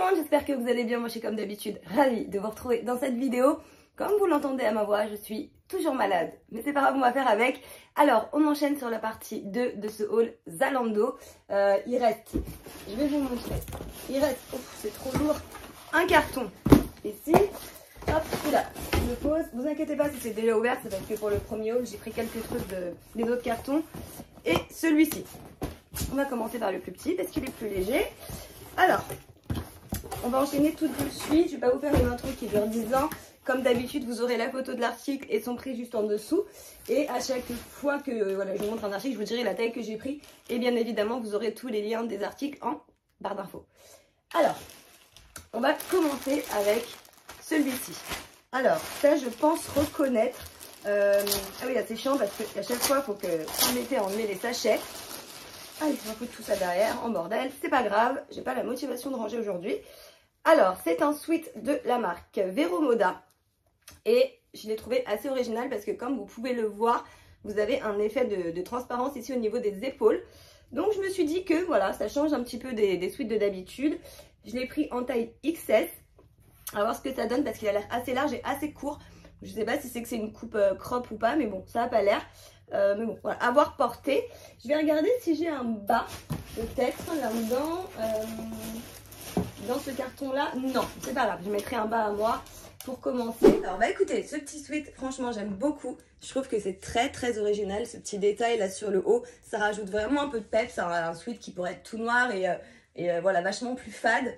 monde, j'espère que vous allez bien. Moi je suis comme d'habitude ravie de vous retrouver dans cette vidéo. Comme vous l'entendez à ma voix, je suis toujours malade, mais c'est pas grave, on va faire avec. Alors on enchaîne sur la partie 2 de ce haul Zalando. Il reste, je vais vous montrer, il reste, c'est trop lourd, un carton ici. Hop, là, je le pose. Vous inquiétez pas si c'est déjà ouvert, c'est parce que pour le premier haul j'ai pris quelques trucs des autres cartons. Et celui-ci, on va commencer par le plus petit parce qu'il est plus léger. Alors, on va enchaîner tout de suite. Je vais pas vous faire une intro qui dure 10 ans. Comme d'habitude, vous aurez la photo de l'article et son prix juste en dessous. Et à chaque fois que voilà, je vous montre un article, je vous dirai la taille que j'ai pris. Et bien évidemment, vous aurez tous les liens des articles en barre d'infos. Alors, on va commencer avec celui-ci. Alors, ça, je pense reconnaître. Ah oui, là, c'est chiant parce qu'à chaque fois, il faut que on met les sachets. Ah, il faut un peu tout ça derrière, en bordel. C'est pas grave, j'ai pas la motivation de ranger aujourd'hui. Alors, c'est un sweat de la marque Vero Moda. Et je l'ai trouvé assez original parce que comme vous pouvez le voir, vous avez un effet de transparence ici au niveau des épaules. Donc, je me suis dit que voilà, ça change un petit peu des sweats de d'habitude. Je l'ai pris en taille XS. On va voir ce que ça donne parce qu'il a l'air assez large et assez court. Je sais pas si c'est que c'est une coupe crop ou pas, mais bon, ça n'a pas l'air. Mais bon, voilà, à voir porté. Je vais regarder si j'ai un bas, peut-être, là-dedans. Dans ce carton-là, non, c'est pas grave. Je mettrai un bas à moi pour commencer. Alors, bah écoutez, ce petit sweat, franchement, j'aime beaucoup. Je trouve que c'est très, très original. Ce petit détail là sur le haut, ça rajoute vraiment un peu de peps. C'est un sweat qui pourrait être tout noir et voilà, vachement plus fade.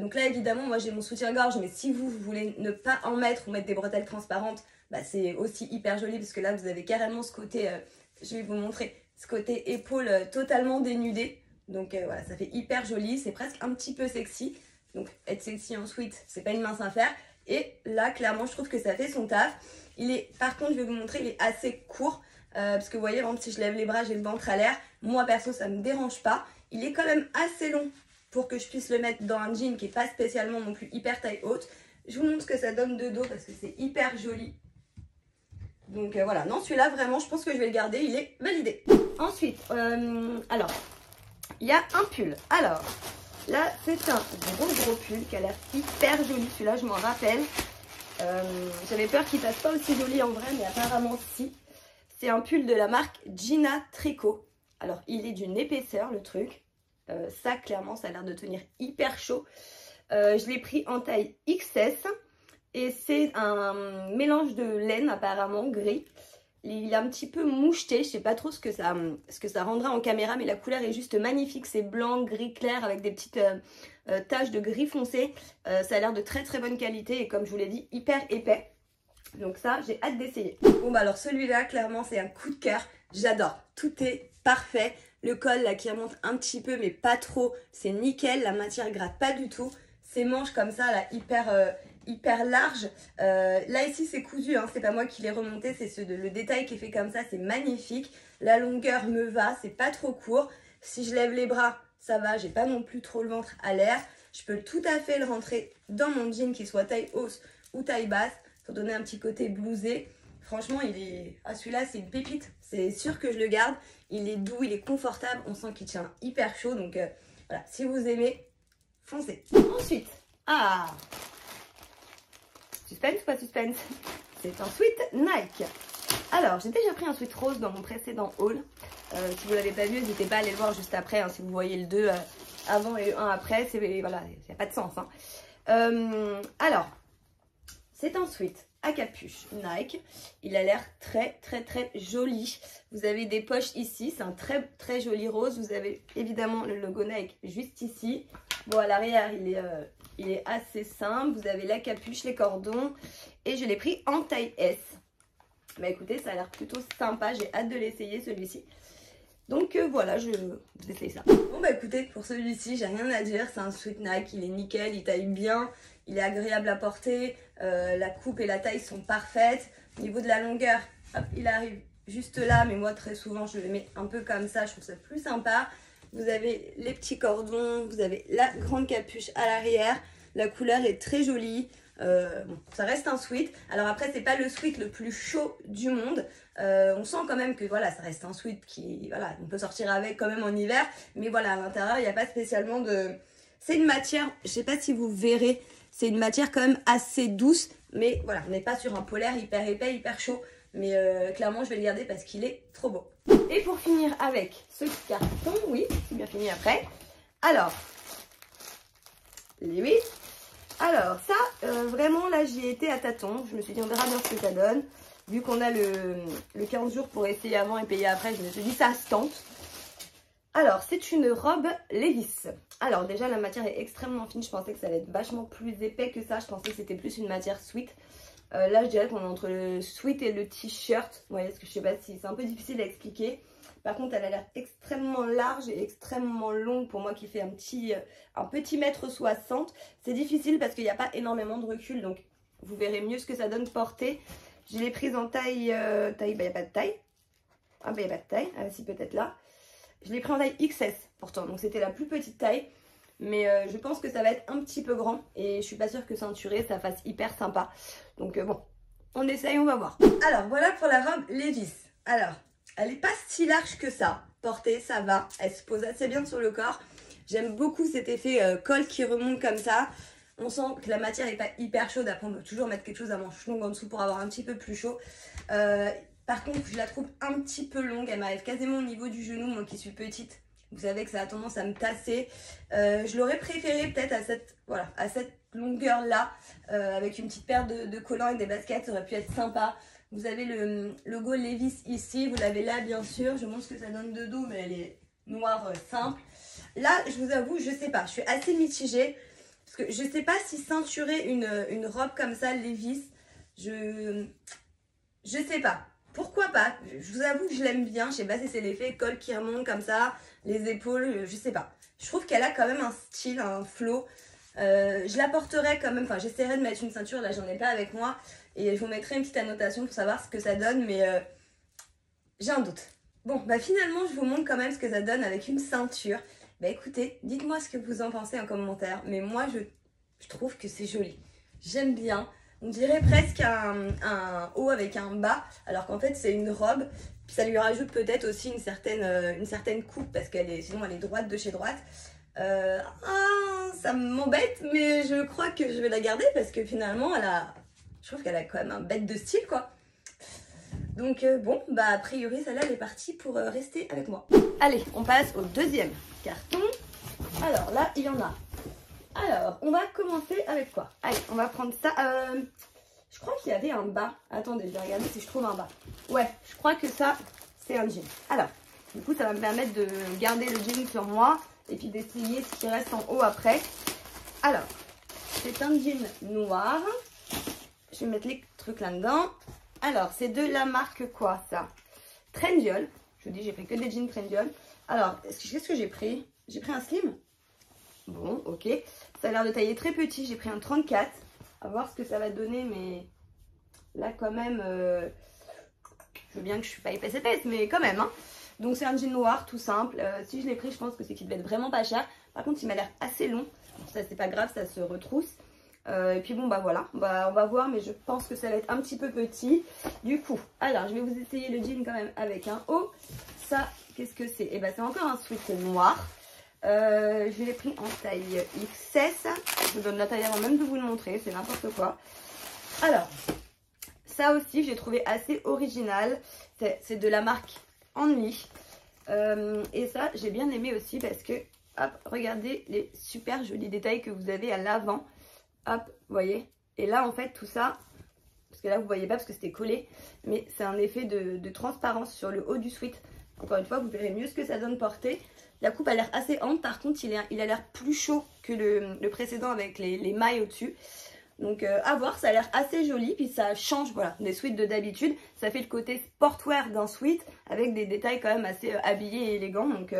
Donc là, évidemment, moi, j'ai mon soutien-gorge. Mais si vous voulez ne pas en mettre ou mettre des bretelles transparentes, bah, c'est aussi hyper joli parce que là, vous avez carrément ce côté, je vais vous montrer, ce côté épaule totalement dénudé. Donc voilà, ça fait hyper joli, c'est presque un petit peu sexy. Donc être sexy en sweat, c'est pas une mince affaire. Et là, clairement, je trouve que ça fait son taf. Il est, par contre, je vais vous montrer, il est assez court. Parce que vous voyez, si je lève les bras, j'ai le ventre à l'air. Moi, perso, ça me dérange pas. Il est quand même assez long pour que je puisse le mettre dans un jean qui est pas spécialement non plus hyper taille haute. Je vous montre ce que ça donne de dos parce que c'est hyper joli. Donc voilà, non, celui-là, vraiment, je pense que je vais le garder, il est validé. Ensuite, alors, il y a un pull. Alors, là, c'est un gros pull qui a l'air hyper joli. Celui-là, je m'en rappelle. J'avais peur qu'il fasse pas aussi joli en vrai, mais apparemment, si. C'est un pull de la marque Gina Tricot. Alors, il est d'une épaisseur, le truc. Ça, clairement, ça a l'air de tenir hyper chaud. Je l'ai pris en taille XS. Et c'est un mélange de laine apparemment gris. Il est un petit peu moucheté. Je sais pas trop ce que ça rendra en caméra. Mais la couleur est juste magnifique. C'est blanc, gris clair avec des petites taches de gris foncé. Ça a l'air de très très bonne qualité. Et comme je vous l'ai dit, hyper épais. Donc ça, j'ai hâte d'essayer. Bon bah alors celui-là, clairement, c'est un coup de cœur. J'adore. Tout est parfait. Le col là qui remonte un petit peu mais pas trop. C'est nickel. La matière gratte pas du tout. Ces manches comme ça là, hyper large. Là ici c'est cousu, hein, c'est pas moi qui l'ai remonté, c'est le détail qui est fait comme ça, c'est magnifique. La longueur me va, c'est pas trop court. Si je lève les bras, ça va, j'ai pas non plus trop le ventre à l'air. Je peux tout à fait le rentrer dans mon jean, qu'il soit taille hausse ou taille basse, pour donner un petit côté blousé. Franchement, celui-là c'est une pépite, c'est sûr que je le garde. Il est doux, il est confortable, on sent qu'il tient hyper chaud. Donc voilà, si vous aimez, foncez. Ensuite, suspense ou pas suspense? C'est un sweat Nike. Alors, j'ai déjà pris un sweat rose dans mon précédent haul. Si vous ne l'avez pas vu, n'hésitez pas à aller le voir juste après. Hein, si vous voyez le 2 avant et le 1 après, voilà, il n'y a pas de sens. Hein. Alors, c'est un sweat à capuche Nike. Il a l'air très très très joli. Vous avez des poches ici. C'est un très très joli rose. Vous avez évidemment le logo Nike juste ici. Bon, à l'arrière, il est assez simple. Vous avez la capuche, les cordons. Et je l'ai pris en taille S. Bah écoutez, ça a l'air plutôt sympa. J'ai hâte de l'essayer celui-ci. Donc voilà, je vous essaye ça. Bon bah écoutez, pour celui-ci, j'ai rien à dire. C'est un sweat Nike, il est nickel, il taille bien. Il est agréable à porter. La coupe et la taille sont parfaites. Au niveau de la longueur, hop, il arrive juste là. Mais moi, très souvent, je le mets un peu comme ça. Je trouve ça plus sympa. Vous avez les petits cordons, vous avez la grande capuche à l'arrière. La couleur est très jolie. Bon, ça reste un sweat. Alors après, c'est pas le sweat le plus chaud du monde. On sent quand même que voilà, ça reste un sweat qui, voilà, on peut sortir avec quand même en hiver. Mais voilà, à l'intérieur, il n'y a pas spécialement C'est une matière, je sais pas si vous verrez, c'est une matière quand même assez douce. Mais voilà, on n'est pas sur un polaire hyper épais, hyper chaud. Mais clairement, je vais le garder parce qu'il est trop beau. Et pour finir avec ce carton, oui, c'est bien fini après. Alors, les 8. Alors ça, vraiment là j'y ai été à tâtons. Je me suis dit on verra bien ce que ça donne. Vu qu'on a le 15 jours pour essayer avant et payer après, je me suis dit ça se tente. Alors c'est une robe Levi's. Alors déjà la matière est extrêmement fine. Je pensais que ça allait être vachement plus épais que ça. Je pensais que c'était plus une matière sweat. Là je dirais qu'on est entre le sweat et le t-shirt. Ouais, parce que je sais pas si c'est un peu difficile à expliquer. Par contre, elle a l'air extrêmement large et extrêmement longue pour moi qui fait un petit mètre 60. C'est difficile parce qu'il n'y a pas énormément de recul, donc vous verrez mieux ce que ça donne portée. Je l'ai prise en taille, bah il n'y a pas de taille. Ah bah il n'y a pas de taille, ah si peut-être là. Je l'ai pris en taille XS pourtant, donc c'était la plus petite taille. Mais je pense que ça va être un petit peu grand et je suis pas sûre que ceinturé ça fasse hyper sympa. Donc bon, on essaye, on va voir. Alors voilà pour la robe Levi's. Alors... elle n'est pas si large que ça. Portée, ça va. Elle se pose assez bien sur le corps. J'aime beaucoup cet effet col qui remonte comme ça. On sent que la matière n'est pas hyper chaude. Après, on peut toujours mettre quelque chose à manches longues en dessous pour avoir un petit peu plus chaud. Par contre, je la trouve un petit peu longue. Elle m'arrive quasiment au niveau du genou, moi qui suis petite. Vous savez que ça a tendance à me tasser. Je l'aurais préféré peut-être à cette longueur-là. Avec une petite paire de collants et des baskets, ça aurait pu être sympa. Vous avez le logo Levi's ici, vous l'avez là bien sûr. Je montre ce que ça donne de dos, mais elle est noire simple. Là, je vous avoue, je sais pas, je suis assez mitigée. Parce que je sais pas si ceinturer une robe comme ça, Levi's, je sais pas. Pourquoi pas? Je vous avoue que je l'aime bien. Je sais pas si c'est l'effet col qui remonte comme ça, les épaules, je sais pas. Je trouve qu'elle a quand même un style, un flow. Je la porterai quand même, enfin j'essaierai de mettre une ceinture, là j'en ai pas avec moi. Et je vous mettrai une petite annotation pour savoir ce que ça donne, mais j'ai un doute. Bon, bah finalement, je vous montre quand même ce que ça donne avec une ceinture. Bah écoutez, dites-moi ce que vous en pensez en commentaire. Mais moi, je trouve que c'est joli. J'aime bien. On dirait presque un haut avec un bas, alors qu'en fait, c'est une robe. Puis ça lui rajoute peut-être aussi une certaine coupe, parce sinon elle est droite de chez droite. Ça m'embête, mais je crois que je vais la garder, parce que finalement, je trouve qu'elle a quand même un bête de style, quoi. Donc bon, bah a priori, celle-là, elle est partie pour rester avec moi. Allez, on passe au deuxième carton. Alors là, il y en a. Alors, on va commencer avec quoi? Allez, on va prendre ça. Je crois qu'il y avait un bas. Attendez, je vais regarder si je trouve un bas. Ouais, je crois que ça, c'est un jean. Alors, du coup, ça va me permettre de garder le jean sur moi et puis d'essayer ce qui reste en haut après. Alors, c'est un jean noir. Je vais mettre les trucs là-dedans. Alors, c'est de la marque quoi, ça? Trendiol. Je vous dis, j'ai pris que des jeans Trendiol. Alors, qu'est-ce que j'ai pris? J'ai pris un slim. Bon, ok. Ça a l'air de tailler très petit. J'ai pris un 34. À voir ce que ça va donner, mais là, quand même, je veux bien que je suis pas épaisse, mais quand même, hein. Donc, c'est un jean noir, tout simple. Si je l'ai pris, je pense que c'est qu'il devait être vraiment pas cher. Par contre, il m'a l'air assez long. Bon, ça, c'est pas grave, ça se retrousse. Et puis bon bah voilà, on va voir, mais je pense que ça va être un petit peu petit. Du coup, alors je vais vous essayer le jean quand même avec un haut. Ça, qu'est-ce que c'est? Et ben c'est encore un sweat noir. Je l'ai pris en taille XS. Je vous donne la taille avant même de vous le montrer, c'est n'importe quoi. Alors, ça aussi j'ai trouvé assez original. C'est de la marque Only. Et ça j'ai bien aimé aussi parce que, hop, regardez les super jolis détails que vous avez à l'avant. Hop, vous voyez. Et là, en fait, tout ça, parce que là, vous voyez pas parce que c'était collé, mais c'est un effet de transparence sur le haut du sweat. Encore une fois, vous verrez mieux ce que ça donne porter. La coupe a l'air assez ample. Par contre, il a l'air plus chaud que le précédent avec les mailles au-dessus. Donc, à voir, ça a l'air assez joli. Puis ça change, voilà, des sweats de d'habitude. Ça fait le côté sportwear d'un sweat avec des détails quand même assez habillés et élégants. Donc,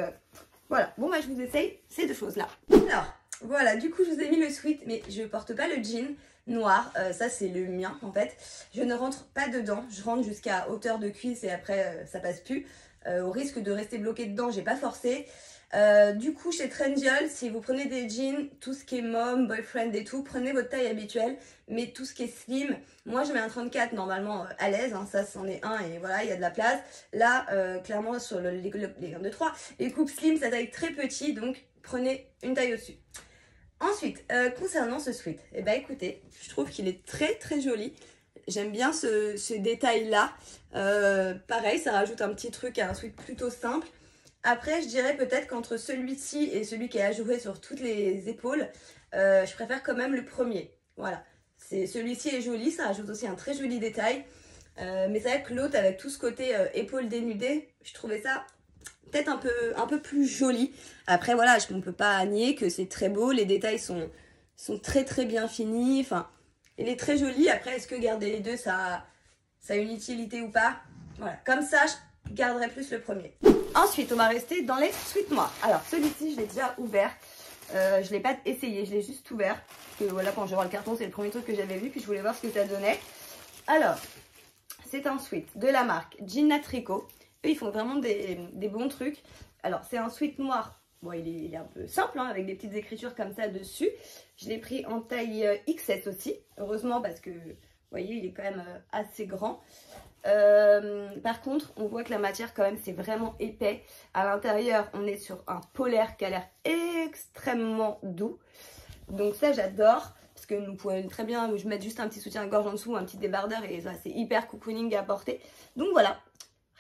voilà. Bon, bah, je vous essaye ces deux choses-là. Alors... voilà, du coup je vous ai mis le sweat, mais je porte pas le jean noir, ça c'est le mien en fait. Je ne rentre pas dedans, je rentre jusqu'à hauteur de cuisse et après ça passe plus. Au risque de rester bloqué dedans, j'ai pas forcé. Du coup chez Trendiol, si vous prenez des jeans, tout ce qui est mom, boyfriend et tout, prenez votre taille habituelle. Mais tout ce qui est slim, moi je mets un 34 normalement à l'aise, hein, ça c'en est un et voilà, il y a de la place. Là, clairement sur les 1, 2, 3, les coupes slim ça taille très petit, donc prenez une taille au-dessus. Ensuite, concernant ce sweat, eh ben écoutez, je trouve qu'il est très très joli. J'aime bien ce détail-là. Pareil, ça rajoute un petit truc à un sweat plutôt simple. Après, je dirais peut-être qu'entre celui-ci et celui qui est ajouré sur toutes les épaules, je préfère quand même le premier. Voilà, celui-ci est joli, ça rajoute aussi un très joli détail. Mais c'est vrai que l'autre, avec tout ce côté épaule dénudée, je trouvais ça peut-être un peu plus joli. Après, voilà, on ne peut pas nier que c'est très beau. Les détails sont très très bien finis. Enfin, il est très joli. Après, est-ce que garder les deux, ça a une utilité ou pas? Voilà, comme ça, je garderai plus le premier. Ensuite, on va rester dans les sweats noirs. Alors, celui-ci, je l'ai déjà ouvert. Je ne l'ai pas essayé, je l'ai juste ouvert. Parce que voilà, quand je vois le carton, c'est le premier truc que j'avais vu. Puis je voulais voir ce que ça donnait. Alors, c'est un sweat de la marque Gina Tricot. Eux, ils font vraiment des bons trucs. Alors, c'est un sweat noir. Bon, il est un peu simple, hein, avec des petites écritures comme ça dessus. Je l'ai pris en taille XS aussi. Heureusement, parce que, vous voyez, il est quand même assez grand. Par contre, on voit que la matière, quand même, c'est vraiment épais. À l'intérieur, on est sur un polaire qui a l'air extrêmement doux. Donc ça, j'adore. Parce que nous pouvons très bien mettre juste un petit soutien-gorge en dessous, un petit débardeur. Et ça, c'est hyper cocooning à porter. Donc voilà.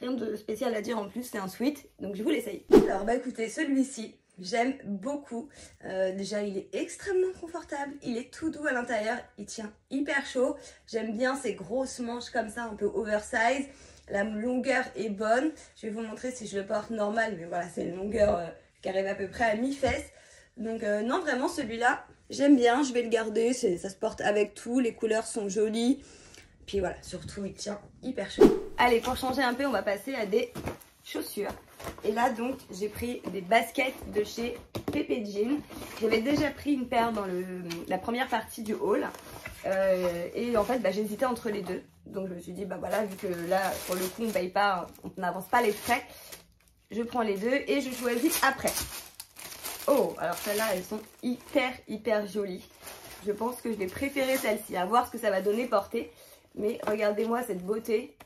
Rien de spécial à dire en plus, c'est un sweat, donc je vous l'essaye. Alors bah écoutez, celui-ci, j'aime beaucoup. Déjà, il est extrêmement confortable, il est tout doux à l'intérieur, il tient hyper chaud. J'aime bien ces grosses manches comme ça, un peu oversize. La longueur est bonne. Je vais vous montrer si je le porte normal, mais voilà, c'est une longueur qui arrive à peu près à mi-fesse. Donc non, vraiment celui-là, j'aime bien, je vais le garder. Ça se porte avec tout, les couleurs sont jolies. Puis voilà, surtout il tient hyper chaud. Allez, pour changer un peu, on va passer à des chaussures. Et là donc, j'ai pris des baskets de chez Pepe Jean. J'avais déjà pris une paire dans la première partie du haul. Et en fait, j'hésitais entre les deux. Donc je me suis dit, bah voilà, vu que là, pour le coup, on paye pas, on n'avance pas les frais. Je prends les deux et je choisis après. Oh, alors celles-là, elles sont hyper jolies. Je pense que je vais préférer celle-ci, à voir ce que ça va donner porter. Mais regardez-moi cette beauté.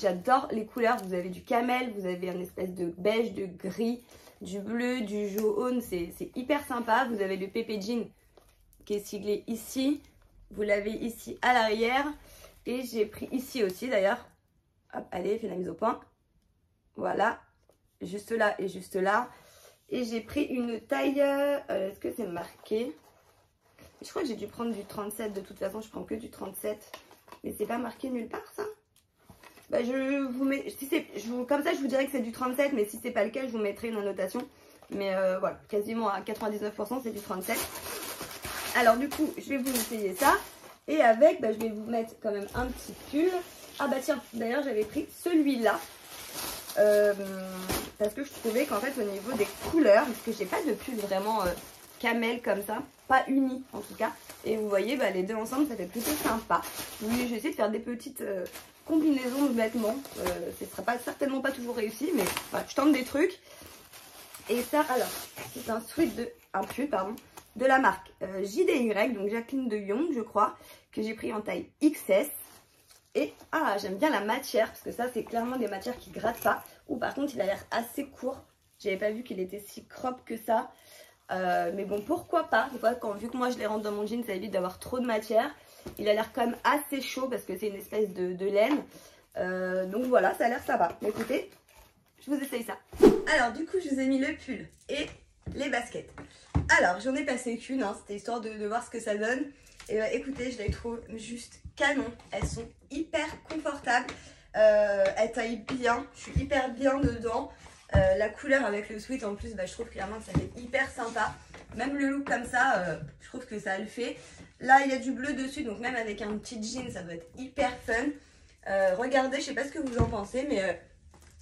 J'adore les couleurs. Vous avez du camel, vous avez une espèce de beige, de gris, du bleu, du jaune. C'est hyper sympa. Vous avez le Pepe Jean qui est siglé ici. Vous l'avez ici à l'arrière. Et j'ai pris ici aussi d'ailleurs. Hop, allez, fais la mise au point. Voilà. Juste là et juste là. Et j'ai pris une taille... Est-ce que c'est marqué? Je crois que j'ai dû prendre du 37. De toute façon, je prends que du 37. Mais c'est pas marqué nulle part ça. Bah je vous mets, comme ça je vous dirais que c'est du 37, mais si c'est pas le cas je vous mettrai une annotation. Mais voilà, quasiment à 99% c'est du 37. Alors du coup je vais vous essayer ça. Et avec, je vais vous mettre quand même un petit pull. Ah bah tiens, d'ailleurs j'avais pris celui-là. Parce que je trouvais qu'en fait au niveau des couleurs, parce que j'ai pas de pull vraiment camel comme ça, pas uni en tout cas. Et vous voyez, les deux ensemble, ça fait plutôt sympa. Oui, je vais essayer de faire des petites combinaisons de vêtements. Ce ne sera certainement pas toujours réussi, mais voilà, je tente des trucs. Et ça, alors, c'est un pull, de la marque JDY, donc Jacqueline de Jong, je crois, que j'ai pris en taille XS. Et, j'aime bien la matière, parce que ça, c'est clairement des matières qui grattent pas. Ou par contre, il a l'air assez court. J'avais pas vu qu'il était si crop que ça. Mais bon, pourquoi pas. Des fois, vu que moi je les rentre dans mon jean, ça évite d'avoir trop de matière. Il a l'air quand même assez chaud parce que c'est une espèce de laine. Donc voilà, ça a l'air sympa. Mais écoutez, je vous essaye ça. Alors du coup, je vous ai mis le pull et les baskets. Alors, j'en ai passé qu'une, hein, c'était histoire de voir ce que ça donne. Et écoutez, je les trouve juste canon. Elles sont hyper confortables. Elles taillent bien. Je suis hyper bien dedans. La couleur avec le sweat en plus, je trouve clairement que ça fait hyper sympa. Même le look comme ça, je trouve que ça le fait. Là, il y a du bleu dessus, donc même avec un petit jean, ça doit être hyper fun. Regardez, je sais pas ce que vous en pensez, mais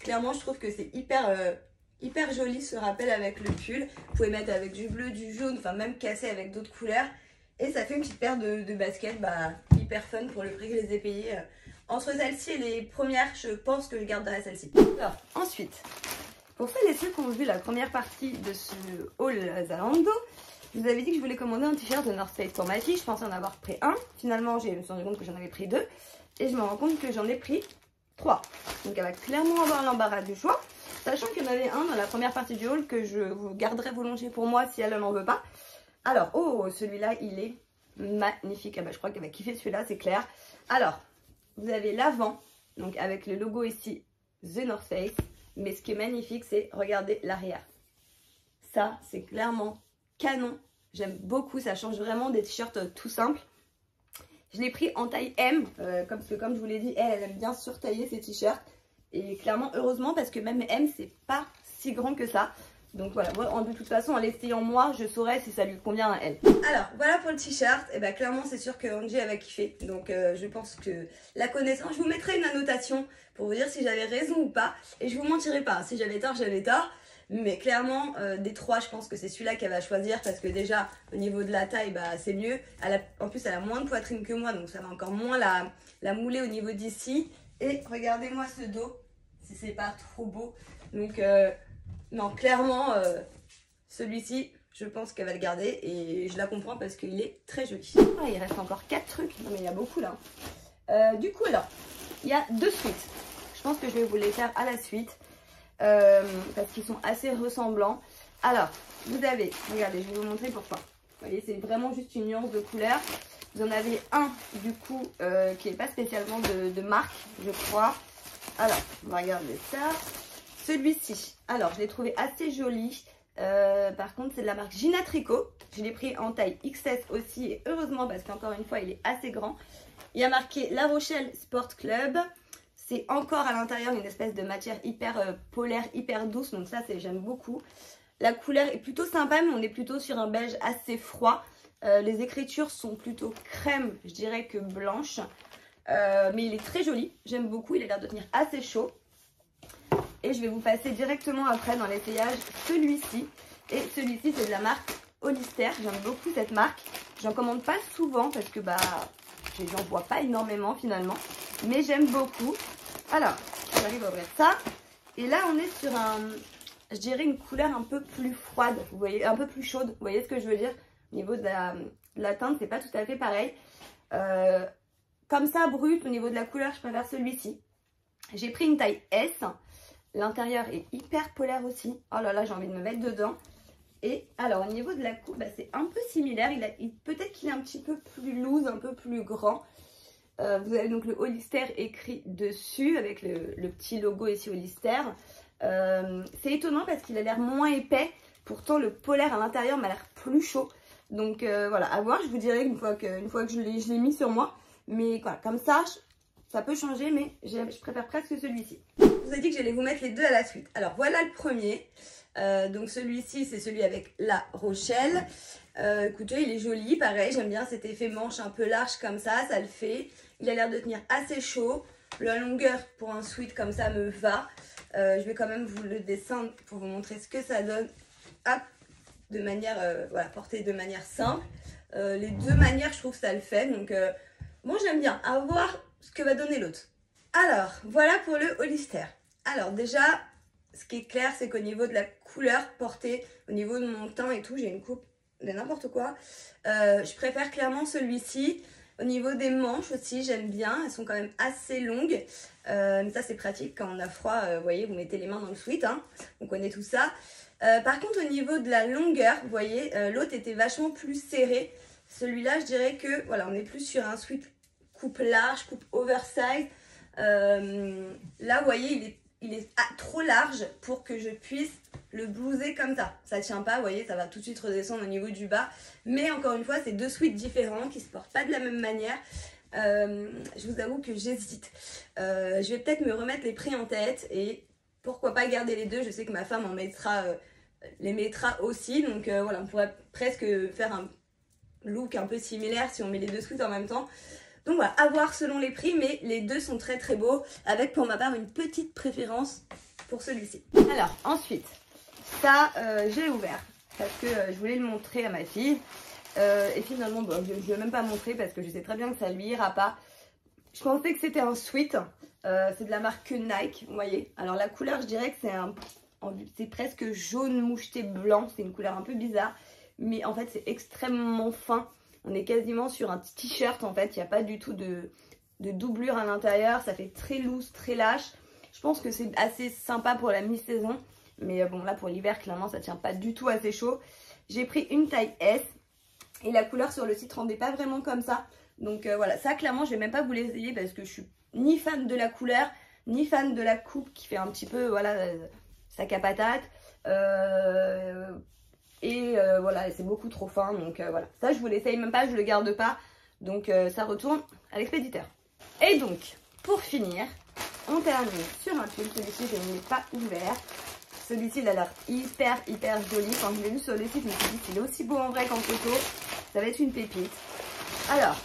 clairement, je trouve que c'est hyper joli ce rappel avec le pull. Vous pouvez mettre avec du bleu, du jaune, enfin même casser avec d'autres couleurs. Et ça fait une petite paire de baskets hyper fun pour le prix que je les ai payées. Entre celle-ci et les premières, je pense que je garderai celle-ci. Alors, ensuite... Pour celles et ceux qui ont vu la première partie de ce haul Zalando, je vous avais dit que je voulais commander un t-shirt de North Face pour ma fille. Je pensais en avoir pris un. Finalement, je me suis rendu compte que j'en avais pris deux. Et je me rends compte que j'en ai pris 3. Donc elle va clairement avoir l'embarras du choix. Sachant qu'il y en avait un dans la première partie du haul que je vous garderai volontiers pour moi si elle n'en veut pas. Alors, oh, celui-là, il est magnifique. Ah bah, je crois qu'elle va kiffer celui-là, c'est clair. Alors, vous avez l'avant, donc avec le logo ici, The North Face. Mais ce qui est magnifique, c'est, regardez l'arrière. Ça, c'est clairement canon. J'aime beaucoup, ça change vraiment des t-shirts tout simples. Je l'ai pris en taille M, parce que comme je vous l'ai dit, elle aime bien surtailler ses t-shirts. Et clairement, heureusement, parce que même M, c'est pas si grand que ça. Donc voilà, moi, de toute façon, en l'essayant moi, je saurais si ça lui convient à elle. Alors, voilà pour le t-shirt. Et bah clairement, c'est sûr que Angie, elle va kiffer. Donc je pense que la connaissance, je vous mettrai une annotation pour vous dire si j'avais raison ou pas. Et je vous mentirai pas, si j'avais tort, j'avais tort. Mais clairement, des trois, je pense que c'est celui-là qu'elle va choisir. Parce que déjà, au niveau de la taille, bah, c'est mieux. En plus, elle a moins de poitrine que moi. Donc ça va encore moins la mouler au niveau d'ici. Et regardez-moi ce dos, si c'est pas trop beau. Donc... non, clairement, celui-ci, je pense qu'elle va le garder et je la comprends parce qu'il est très joli. Ah, il reste encore 4 trucs, non mais il y a beaucoup là. Du coup, alors, il y a 2 suites. Je pense que je vais vous les faire à la suite parce qu'ils sont assez ressemblants. Alors, vous avez, regardez, je vais vous montrer pourquoi. Vous voyez, c'est vraiment juste une nuance de couleur. Vous en avez un, du coup, qui n'est pas spécialement de marque, je crois. Alors, on va regarder ça. Celui-ci, alors je l'ai trouvé assez joli. Par contre, c'est de la marque Gina Tricot. Je l'ai pris en taille XS aussi. Et heureusement, parce qu'encore une fois, il est assez grand. Il y a marqué La Rochelle Sport Club. C'est encore à l'intérieur une espèce de matière hyper polaire, hyper douce. Donc ça, j'aime beaucoup. La couleur est plutôt sympa, mais on est plutôt sur un beige assez froid. Les écritures sont plutôt crème, je dirais, que blanche. Mais il est très joli. J'aime beaucoup. Il a l'air de tenir assez chaud. Et je vais vous passer directement après dans l'essayage celui-ci. Et celui-ci, c'est de la marque Hollister. J'aime beaucoup cette marque. J'en commande pas souvent parce que bah, j'en vois pas énormément finalement. Mais j'aime beaucoup. Alors, j'arrive à ouvrir ça. Et là, on est sur je dirais une couleur un peu plus froide. Vous voyez, un peu plus chaude. Vous voyez ce que je veux dire? Au niveau de la teinte, c'est pas tout à fait pareil. Comme ça, brut, au niveau de la couleur, je préfère celui-ci. J'ai pris une taille S. L'intérieur est hyper polaire aussi. Oh là là, j'ai envie de me mettre dedans. Et alors, au niveau de la coupe, bah, c'est un peu similaire. Peut-être qu'il est un petit peu plus loose, un peu plus grand. Vous avez donc le Hollister écrit dessus avec le petit logo ici Hollister. C'est étonnant parce qu'il a l'air moins épais. Pourtant, le polaire à l'intérieur m'a l'air plus chaud. Donc voilà, à voir. Je vous dirai une fois que je l'ai mis sur moi. Mais voilà, comme ça peut changer, mais je préfère presque celui-ci. Je vous ai dit que j'allais vous mettre les deux à la suite. Alors voilà le premier. Donc celui-ci, c'est celui avec La Rochelle. Écoutez, il est joli, pareil, j'aime bien cet effet manche un peu large comme ça le fait. Il a l'air de tenir assez chaud. La longueur pour un sweat comme ça me va. Je vais quand même vous le descendre pour vous montrer ce que ça donne. Hop, de manière, voilà, porté de manière simple. Les deux manières, je trouve que ça le fait. Donc, moi j'aime bien. À voir ce que va donner l'autre. Alors, voilà pour le Hollister. Alors déjà, ce qui est clair, c'est qu'au niveau de la couleur portée, au niveau de mon teint et tout, j'ai une coupe de n'importe quoi. Je préfère clairement celui-ci. Au niveau des manches aussi, j'aime bien. Elles sont quand même assez longues. Mais ça, c'est pratique quand on a froid. Vous voyez, vous mettez les mains dans le sweat. Hein. On connaît tout ça. Par contre, au niveau de la longueur, vous voyez, l'autre était vachement plus serré. Celui-là, je dirais que voilà, on est plus sur un sweat coupe large, coupe oversize. Là, vous voyez, il est trop large pour que je puisse le blouser comme ça. Ça tient pas, vous voyez, ça va tout de suite redescendre au niveau du bas. Mais encore une fois, c'est deux sweats différents qui se portent pas de la même manière. Je vous avoue que j'hésite. Je vais peut-être me remettre les prix en tête et pourquoi pas garder les deux. Je sais que ma femme les mettra aussi. Donc voilà, on pourrait presque faire un look un peu similaire si on met les deux sweats en même temps. Donc voilà, à voir selon les prix, mais les deux sont très très beaux, avec pour ma part une petite préférence pour celui-ci. Alors ensuite, ça je l'ai ouvert parce que je voulais le montrer à ma fille. Et finalement, bon, je ne vais même pas montrer parce que je sais très bien que ça lui ira pas. Je pensais que c'était un sweat, c'est de la marque Nike, vous voyez. Alors la couleur, je dirais que c'est presque jaune moucheté blanc, c'est une couleur un peu bizarre. Mais en fait, c'est extrêmement fin. On est quasiment sur un t-shirt en fait, il n'y a pas du tout de doublure à l'intérieur, ça fait très loose, très lâche. Je pense que c'est assez sympa pour la mi-saison, mais bon là pour l'hiver clairement ça tient pas du tout assez chaud. J'ai pris une taille S, Et la couleur sur le site rendait pas vraiment comme ça. Donc voilà, ça clairement je vais même pas vous l'essayer parce que je suis ni fan de la couleur, ni fan de la coupe qui fait un petit peu, voilà, sac à patate. Voilà, c'est beaucoup trop fin, donc voilà. Ça je vous l'essaye même pas, je le garde pas. Donc ça retourne à l'expéditeur. Et donc, pour finir, on termine sur un pull. Celui-ci je ne l'ai pas ouvert. Celui-ci il a l'air hyper joli. Quand je l'ai vu sur le site, je me suis dit qu'il est aussi beau en vrai qu'en photo. Ça va être une pépite. Alors,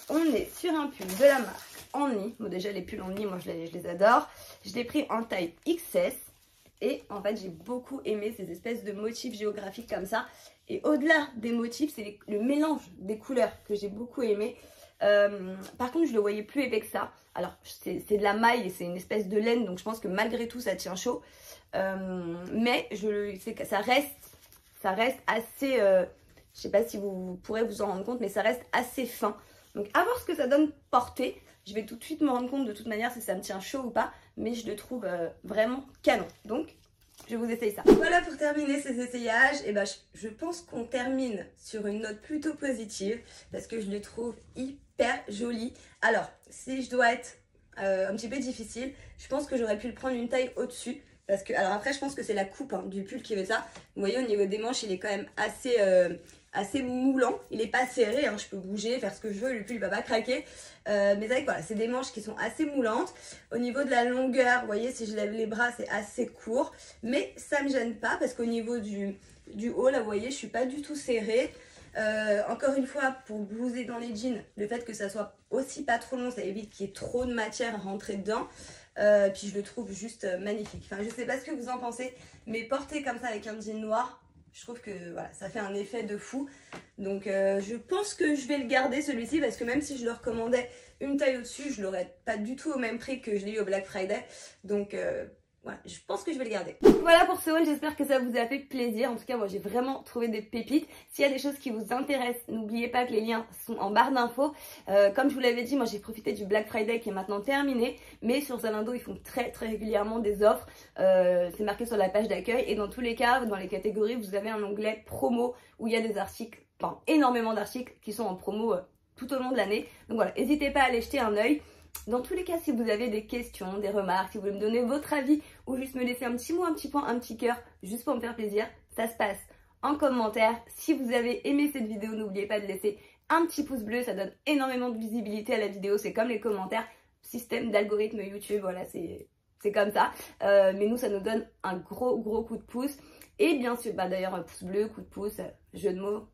on est sur un pull de la marque Annie. Bon, déjà les pulls Annie, moi je les adore. Je l'ai pris en taille XS. Et en fait j'ai beaucoup aimé ces espèces de motifs géographiques comme ça. Et au-delà des motifs, c'est le mélange des couleurs que j'ai beaucoup aimé. Par contre je le voyais plus épais que ça. Alors c'est de la maille et c'est une espèce de laine, donc je pense que malgré tout ça tient chaud. Mais ça reste assez, je sais pas si vous pourrez vous en rendre compte, mais ça reste assez fin. Donc à voir ce que ça donne portée. Je vais tout de suite me rendre compte de toute manière si ça me tient chaud ou pas. Mais je le trouve vraiment canon. Donc je vous essaye ça. Voilà pour terminer ces essayages. Et ben, je pense qu'on termine sur une note plutôt positive. Parce que je le trouve hyper joli. Alors si je dois être un petit peu difficile, je pense que j'aurais pu le prendre une taille au-dessus. Parce que, alors après je pense que c'est la coupe du pull qui fait ça. Vous voyez au niveau des manches il est quand même assez moulant, il n'est pas serré, hein. Je peux bouger, faire ce que je veux, le pull il va pas craquer. Mais c'est vrai que voilà, c'est des manches qui sont assez moulantes. Au niveau de la longueur, vous voyez si je lève les bras c'est assez court. Mais ça me gêne pas parce qu'au niveau du haut là vous voyez je suis pas du tout serrée. Encore une fois pour blouser dans les jeans, le fait que ça soit aussi pas trop long ça évite qu'il y ait trop de matière à rentrer dedans. Puis je le trouve juste magnifique. Enfin je sais pas ce que vous en pensez, mais porter comme ça avec un jean noir, je trouve que voilà, ça fait un effet de fou. Donc je pense que je vais le garder celui-ci parce que même si je le recommandais une taille au-dessus, je l'aurais pas du tout au même prix que je l'ai eu au Black Friday. Donc voilà, je pense que je vais le garder. Voilà pour ce haul, j'espère que ça vous a fait plaisir. En tout cas, moi j'ai vraiment trouvé des pépites. S'il y a des choses qui vous intéressent, n'oubliez pas que les liens sont en barre d'infos. Comme je vous l'avais dit, moi j'ai profité du Black Friday qui est maintenant terminé. Mais sur Zalando, ils font très régulièrement des offres. C'est marqué sur la page d'accueil. Et dans tous les cas, dans les catégories, vous avez un onglet promo où il y a des articles, enfin énormément d'articles qui sont en promo tout au long de l'année. Donc voilà, n'hésitez pas à aller jeter un œil. Dans tous les cas, si vous avez des questions, des remarques, si vous voulez me donner votre avis ou juste me laisser un petit mot, un petit point, un petit cœur, juste pour me faire plaisir, ça se passe en commentaire. Si vous avez aimé cette vidéo, n'oubliez pas de laisser un petit pouce bleu, ça donne énormément de visibilité à la vidéo, c'est comme les commentaires, système d'algorithme YouTube, voilà, c'est comme ça. Mais nous, ça nous donne un gros coup de pouce. Et bien sûr, d'ailleurs, un pouce bleu, coup de pouce, jeu de mots.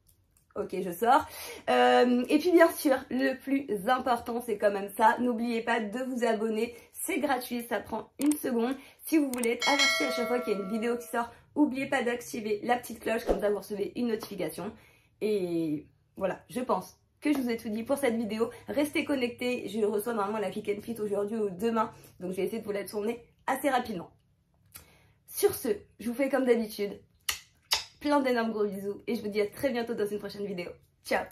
Ok, je sors. Et puis bien sûr, le plus important, c'est quand même ça. N'oubliez pas de vous abonner. C'est gratuit, ça prend une seconde. Si vous voulez être averti à chaque fois qu'il y a une vidéo qui sort, n'oubliez pas d'activer la petite cloche. Comme ça, vous recevez une notification. Et voilà, je pense que je vous ai tout dit pour cette vidéo. Restez connectés. Je reçois normalement la Click and Fit aujourd'hui ou demain. Donc, je vais essayer de vous la tourner assez rapidement. Sur ce, je vous fais comme d'habitude plein d'énormes gros bisous et je vous dis à très bientôt dans une prochaine vidéo. Ciao!